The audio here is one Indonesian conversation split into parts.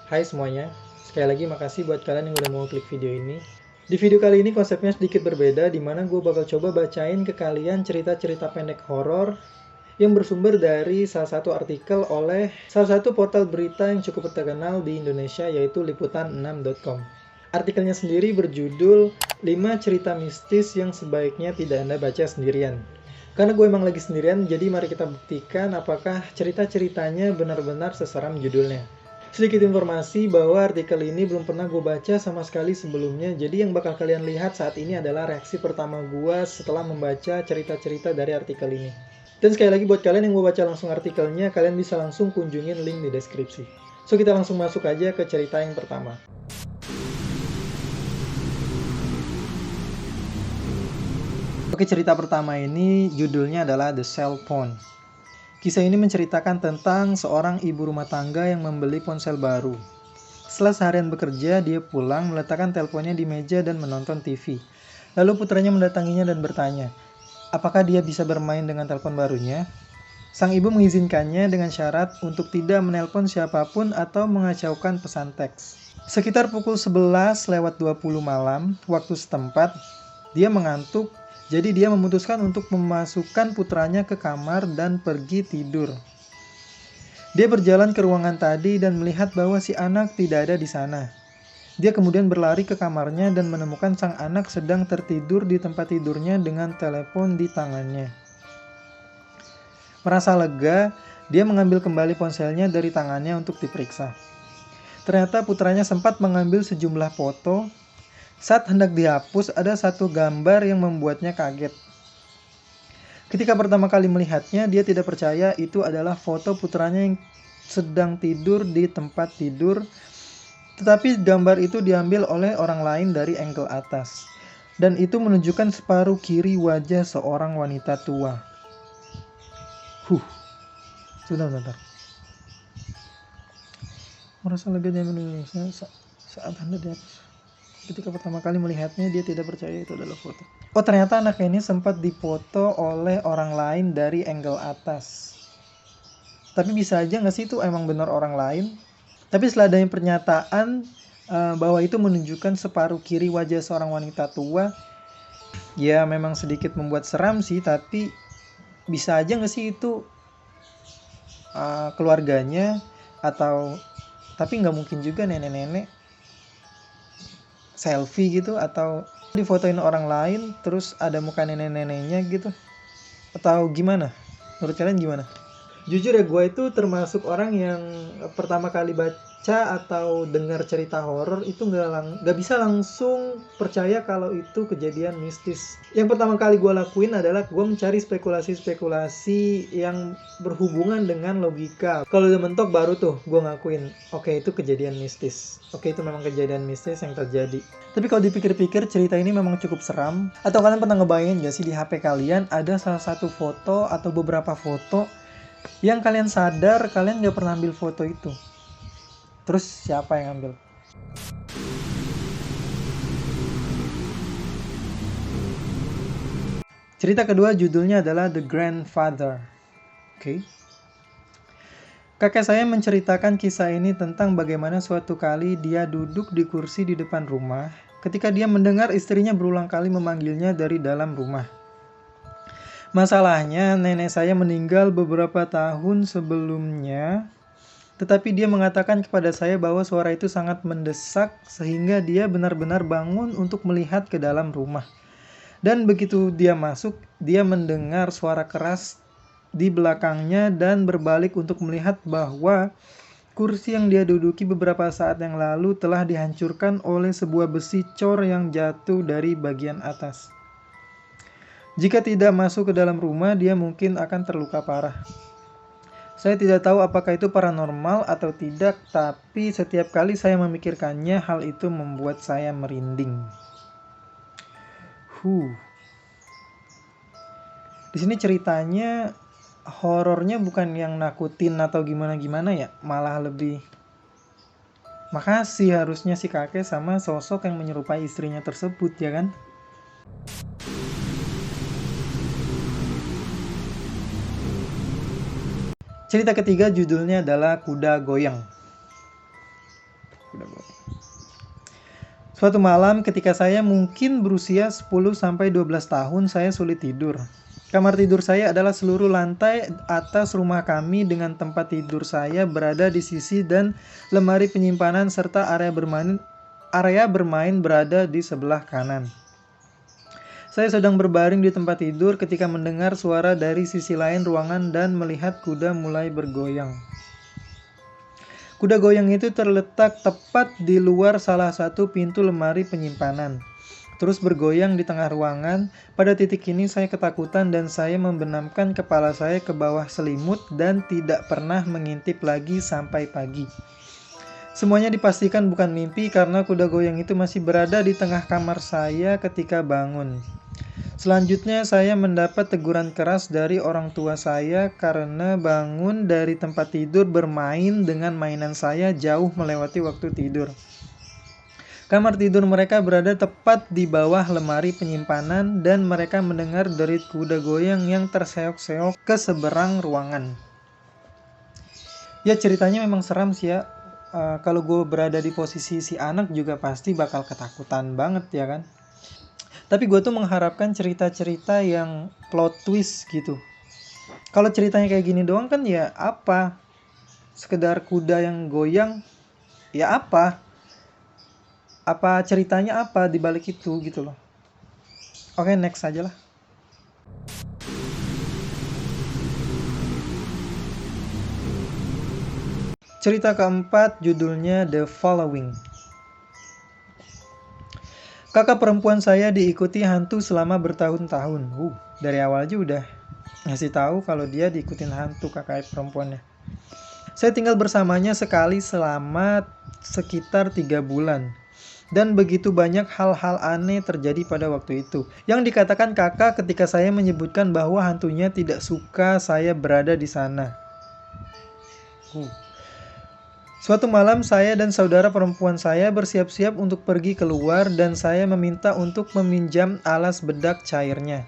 Hai semuanya, sekali lagi makasih buat kalian yang udah mau klik video ini. Di video kali ini konsepnya sedikit berbeda, dimana gue bakal coba bacain ke kalian cerita-cerita pendek horor yang bersumber dari salah satu artikel oleh salah satu portal berita yang cukup terkenal di Indonesia, yaitu liputan6.com. Artikelnya sendiri berjudul 5 cerita mistis yang sebaiknya tidak Anda baca sendirian. Karena gue emang lagi sendirian, jadi mari kita buktikan apakah cerita-ceritanya benar-benar seseram judulnya. Sedikit informasi bahwa artikel ini belum pernah gue baca sama sekali sebelumnya, jadi yang bakal kalian lihat saat ini adalah reaksi pertama gue setelah membaca cerita-cerita dari artikel ini. Dan sekali lagi buat kalian yang mau baca langsung artikelnya, kalian bisa langsung kunjungin link di deskripsi. So kita langsung masuk aja ke cerita yang pertama. Oke, cerita pertama ini judulnya adalah The Cell Phone. Kisah ini menceritakan tentang seorang ibu rumah tangga yang membeli ponsel baru. Setelah seharian bekerja, dia pulang meletakkan teleponnya di meja dan menonton TV. Lalu putranya mendatanginya dan bertanya, apakah dia bisa bermain dengan telepon barunya? Sang ibu mengizinkannya dengan syarat untuk tidak menelpon siapapun atau mengacaukan pesan teks. Sekitar pukul 11:20 malam, waktu setempat, dia mengantuk. Jadi dia memutuskan untuk memasukkan putranya ke kamar dan pergi tidur. Dia berjalan ke ruangan tadi dan melihat bahwa si anak tidak ada di sana. Dia kemudian berlari ke kamarnya dan menemukan sang anak sedang tertidur di tempat tidurnya dengan telepon di tangannya. Merasa lega, dia mengambil kembali ponselnya dari tangannya untuk diperiksa. Ternyata putranya sempat mengambil sejumlah foto. Saat hendak dihapus, ada satu gambar yang membuatnya kaget. Ketika pertama kali melihatnya, dia tidak percaya itu adalah foto putranya yang sedang tidur di tempat tidur. Tetapi gambar itu diambil oleh orang lain dari angle atas. Dan itu menunjukkan separuh kiri wajah seorang wanita tua. Sebentar. Merasa lega dia menulisnya saat hendak dihapus. Ketika pertama kali melihatnya, dia tidak percaya itu adalah foto. Oh, ternyata anak ini sempat difoto oleh orang lain dari angle atas. Tapi bisa aja nggak sih itu emang benar orang lain? Tapi setelah adanya pernyataan bahwa itu menunjukkan separuh kiri wajah seorang wanita tua, ya memang sedikit membuat seram sih. Tapi bisa aja nggak sih itu keluarganya, atau tapi nggak mungkin juga nenek-nenek selfie gitu, atau difotoin orang lain terus ada muka nenek-neneknya gitu, atau gimana? Menurut kalian gimana? Jujur ya, gue itu termasuk orang yang pertama kali baca atau dengar cerita horor itu nggak bisa langsung percaya kalau itu kejadian mistis. Yang pertama kali gue lakuin adalah gue mencari spekulasi yang berhubungan dengan logika. Kalau udah mentok baru tuh gue ngakuin, oke, itu kejadian mistis. Oke, itu memang kejadian mistis yang terjadi. Tapi kalau dipikir-pikir, cerita ini memang cukup seram. Atau kalian pernah ngebayangin gak sih di HP kalian ada salah satu foto atau beberapa foto yang kalian sadar kalian gak pernah ambil foto itu? Terus siapa yang ambil? Cerita kedua judulnya adalah The Grandfather. Oke. Kakek saya menceritakan kisah ini tentang bagaimana suatu kali dia duduk di kursi di depan rumah ketika dia mendengar istrinya berulang kali memanggilnya dari dalam rumah. Masalahnya, nenek saya meninggal beberapa tahun sebelumnya, tetapi dia mengatakan kepada saya bahwa suara itu sangat mendesak sehingga dia benar-benar bangun untuk melihat ke dalam rumah. Dan begitu dia masuk, dia mendengar suara keras di belakangnya dan berbalik untuk melihat bahwa kursi yang dia duduki beberapa saat yang lalu telah dihancurkan oleh sebuah besi cor yang jatuh dari bagian atas. Jika tidak masuk ke dalam rumah, dia mungkin akan terluka parah. Saya tidak tahu apakah itu paranormal atau tidak, tapi setiap kali saya memikirkannya, hal itu membuat saya merinding. Di sini ceritanya horornya bukan yang nakutin atau gimana-gimana ya, malah lebih makasih harusnya si kakek sama sosok yang menyerupai istrinya tersebut, ya kan? Cerita ketiga judulnya adalah Kuda Goyang. kuda goyang. Suatu malam ketika saya mungkin berusia 10-12 tahun, saya sulit tidur. Kamar tidur saya adalah seluruh lantai atas rumah kami dengan tempat tidur saya berada di sisi dan lemari penyimpanan serta area bermain berada di sebelah kanan. Saya sedang berbaring di tempat tidur ketika mendengar suara dari sisi lain ruangan dan melihat kuda mulai bergoyang. Kuda goyang itu terletak tepat di luar salah satu pintu lemari penyimpanan. Terus bergoyang di tengah ruangan. Pada titik ini saya ketakutan dan saya membenamkan kepala saya ke bawah selimut dan tidak pernah mengintip lagi sampai pagi. Semuanya dipastikan bukan mimpi karena kuda goyang itu masih berada di tengah kamar saya ketika bangun. Selanjutnya saya mendapat teguran keras dari orang tua saya karena bangun dari tempat tidur bermain dengan mainan saya jauh melewati waktu tidur. Kamar tidur mereka berada tepat di bawah lemari penyimpanan dan mereka mendengar derit kuda goyang yang terseok-seok ke seberang ruangan. Ya, ceritanya memang seram sih ya. Kalau gue berada di posisi si anak juga pasti bakal ketakutan banget ya kan. Tapi gue tuh mengharapkan cerita-cerita yang plot twist gitu. Kalau ceritanya kayak gini doang kan ya apa? Sekedar kuda yang goyang, ya apa? Apa ceritanya apa di balik itu gitu loh. Oke, next aja lah. Cerita keempat judulnya The Following. Kakak perempuan saya diikuti hantu selama bertahun-tahun. Dari awal aja udah ngasih tahu kalau dia diikutin hantu kakak perempuannya. Saya tinggal bersamanya sekali selama sekitar 3 bulan. Dan begitu banyak hal-hal aneh terjadi pada waktu itu. Yang dikatakan kakak ketika saya menyebutkan bahwa hantunya tidak suka saya berada di sana. Suatu malam saya dan saudara perempuan saya bersiap-siap untuk pergi keluar dan saya meminta untuk meminjam alas bedak cairnya.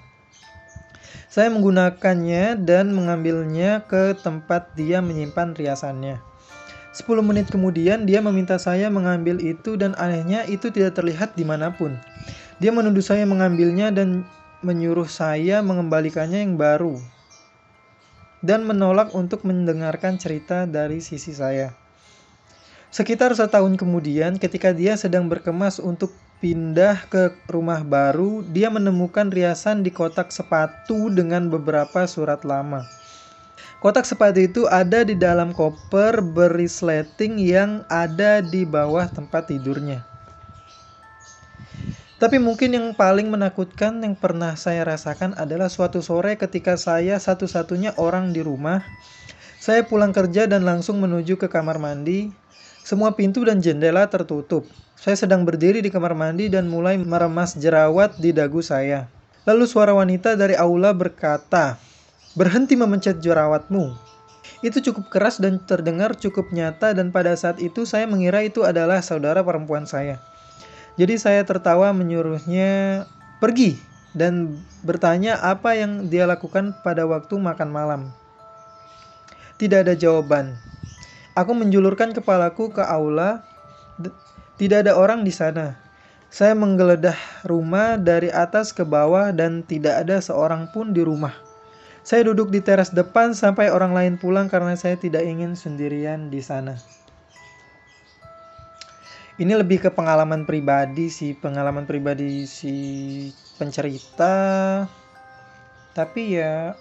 Saya menggunakannya dan mengambilnya ke tempat dia menyimpan riasannya. 10 menit kemudian dia meminta saya mengambil itu dan anehnya itu tidak terlihat dimanapun. Dia menuduh saya mengambilnya dan menyuruh saya mengembalikannya yang baru. Dan menolak untuk mendengarkan cerita dari sisi saya. Sekitar setahun kemudian, ketika dia sedang berkemas untuk pindah ke rumah baru, dia menemukan riasan di kotak sepatu dengan beberapa surat lama. Kotak sepatu itu ada di dalam koper berisleting yang ada di bawah tempat tidurnya. Tapi mungkin yang paling menakutkan yang pernah saya rasakan adalah suatu sore ketika saya satu-satunya orang di rumah. Saya pulang kerja dan langsung menuju ke kamar mandi. Semua pintu dan jendela tertutup. Saya sedang berdiri di kamar mandi dan mulai meremas jerawat di dagu saya. Lalu suara wanita dari aula berkata, "Berhenti memencet jerawatmu." Itu cukup keras dan terdengar cukup nyata dan pada saat itu saya mengira itu adalah saudara perempuan saya. Jadi saya tertawa menyuruhnya pergi dan bertanya apa yang dia lakukan pada waktu makan malam. Tidak ada jawaban. Aku menjulurkan kepalaku ke aula. Tidak ada orang di sana. Saya menggeledah rumah dari atas ke bawah dan tidak ada seorang pun di rumah. Saya duduk di teras depan sampai orang lain pulang karena saya tidak ingin sendirian di sana. Ini lebih ke pengalaman pribadi si pencerita. Tapi ya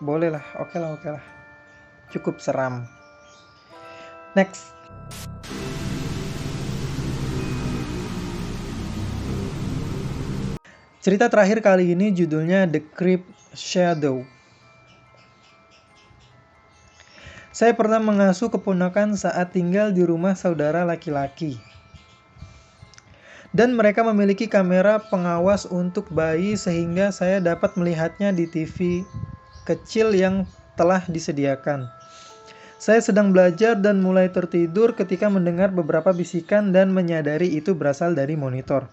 boleh lah, oke lah. Cukup seram. Next. Cerita terakhir kali ini judulnya The Creep Shadow. Saya pernah mengasuh keponakan saat tinggal di rumah saudara laki-laki. Dan mereka memiliki kamera pengawas untuk bayi sehingga saya dapat melihatnya di TV kecil yang telah disediakan. Saya sedang belajar dan mulai tertidur ketika mendengar beberapa bisikan dan menyadari itu berasal dari monitor.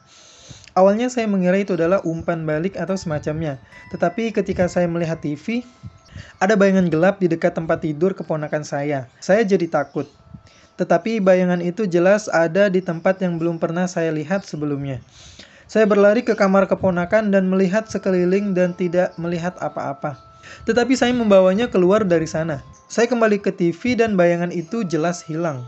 Awalnya saya mengira itu adalah umpan balik atau semacamnya. Tetapi ketika saya melihat TV, ada bayangan gelap di dekat tempat tidur keponakan saya. Saya jadi takut. Tetapi bayangan itu jelas ada di tempat yang belum pernah saya lihat sebelumnya. Saya berlari ke kamar keponakan dan melihat sekeliling dan tidak melihat apa-apa. Tetapi saya membawanya keluar dari sana. Saya kembali ke TV dan bayangan itu jelas hilang.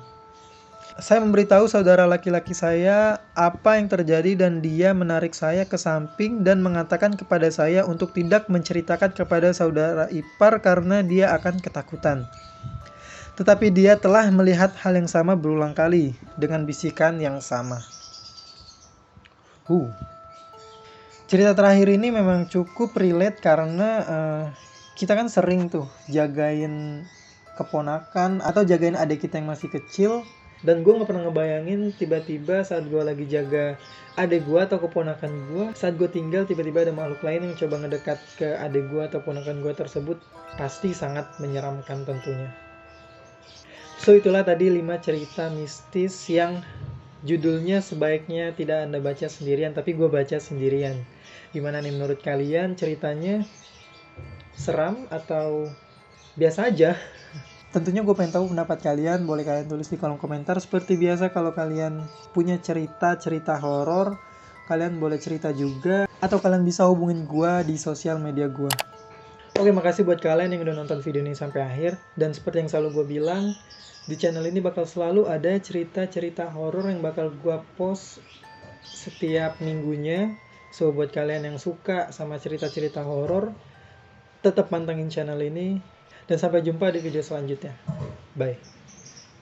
Saya memberitahu saudara laki-laki saya apa yang terjadi dan dia menarik saya ke samping dan mengatakan kepada saya untuk tidak menceritakan kepada saudara ipar karena dia akan ketakutan. Tetapi dia telah melihat hal yang sama berulang kali dengan bisikan yang sama. Cerita terakhir ini memang cukup relate karena kita kan sering tuh jagain keponakan atau jagain adik kita yang masih kecil. Dan gue gak pernah ngebayangin tiba-tiba saat gue lagi jaga adik gue atau keponakan gue, saat gue tinggal tiba-tiba ada makhluk lain yang coba ngedekat ke adik gue atau keponakan gue tersebut. Pasti sangat menyeramkan tentunya. So itulah tadi 5 cerita mistis yang judulnya sebaiknya tidak Anda baca sendirian, tapi gue baca sendirian. Gimana nih menurut kalian ceritanya? Seram atau biasa aja? Tentunya gue pengen tahu pendapat kalian. Boleh kalian tulis di kolom komentar. Seperti biasa kalau kalian punya cerita horor, kalian boleh cerita juga. Atau kalian bisa hubungin gue di sosial media gue. Oke, makasih buat kalian yang udah nonton video ini sampai akhir. Dan seperti yang selalu gue bilang, di channel ini bakal selalu ada cerita-cerita horor yang bakal gue post setiap minggunya. So buat kalian yang suka sama cerita-cerita horor, tetap pantengin channel ini. Dan sampai jumpa di video selanjutnya. Bye.